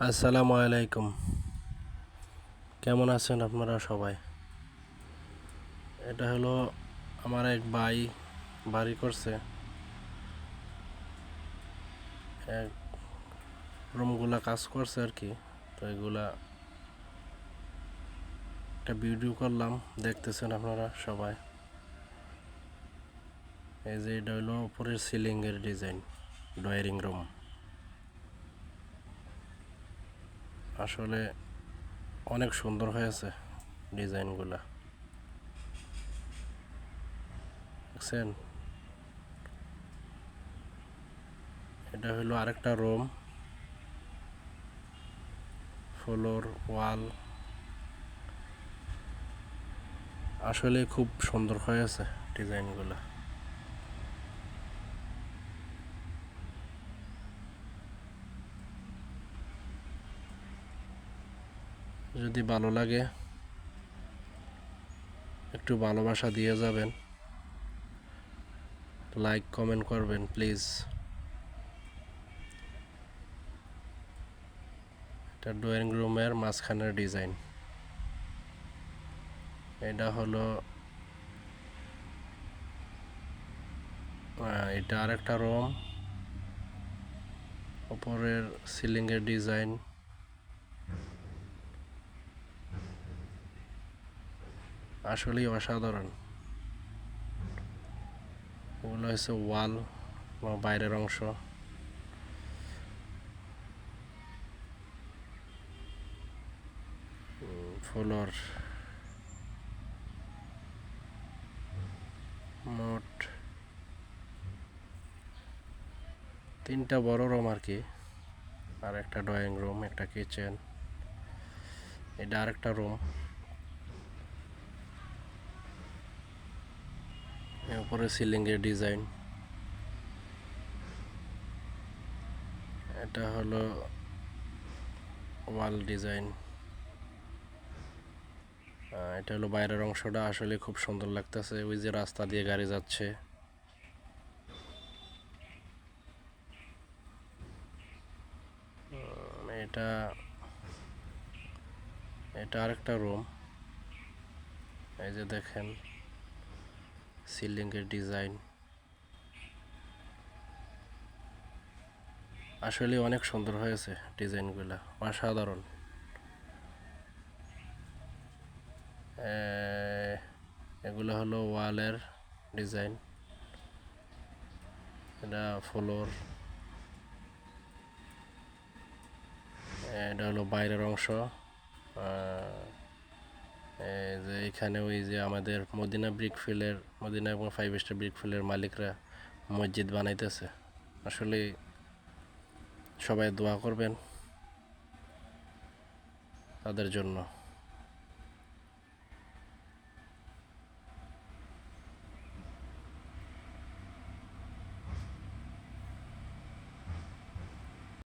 আসসালামু আলাইকুম। কেমন আছেন আপনারা সবাই? এটা হলো আমার এক ভাই বাড়ি করছে, এক রুমগুলা কাজ করছে আর কি। তো এগুলা একটা ভিডিও করলাম, দেখতেছেন আপনারা সবাই। এই যে এটা হলো উপরের সিলিংয়ের ডিজাইন, ড্রয়িং রুম। আসলে অনেক সুন্দর হয়েছে ডিজাইনগুলা, দেখছেন? এটা হলো আরেকটা রুম, ফ্লোর, ওয়াল। আসলে খুব সুন্দর হয়েছে ডিজাইনগুলা। যদি ভালো লাগে একটু ভালোবাসা দিয়ে যাবেন, লাইক কমেন্ট করবেন প্লিজ। এটা ড্রয়িং রুমের মাঝখানের ডিজাইন। এটা হলো এটা আরেকটা রুম, উপরের সিলিংয়ের ডিজাইন। আসলেই অসাধারণ। ওগুলো হচ্ছে ওয়াল বা বাইরের অংশ। ফ্লোর, মোট 3টা বড় রুম আর কি, আর একটা ড্রয়িং রুম, একটা কিচেন। এটা আরেকটা রুম। উপরে সিলিংয়ের ডিজাইন। এটা হলো ওয়াল ডিজাইন। এটা হলো বাইরের অংশটা। আসলে খুব সুন্দর লাগতেছে, ওই যে রাস্তা দিয়ে গাড়ি যাচ্ছে। এটা এটা আরেকটা রুম। এই যে দেখেন সিলিংয়ের ডিজাইন। আসলে অনেক সুন্দর হয়েছে ডিজাইনগুলো, অসাধারণ। এগুলো হলো ওয়ালের ডিজাইন। এটা ফ্লোর। এটা হলো বাইরের অংশ। যে এখানে ওই যে আমাদের মদিনা এবং 5 স্টার ব্রিকফিলের মালিকরা মসজিদ বানাইতেছে। আসলে সবাই দোয়া করবেন তাদের জন্য।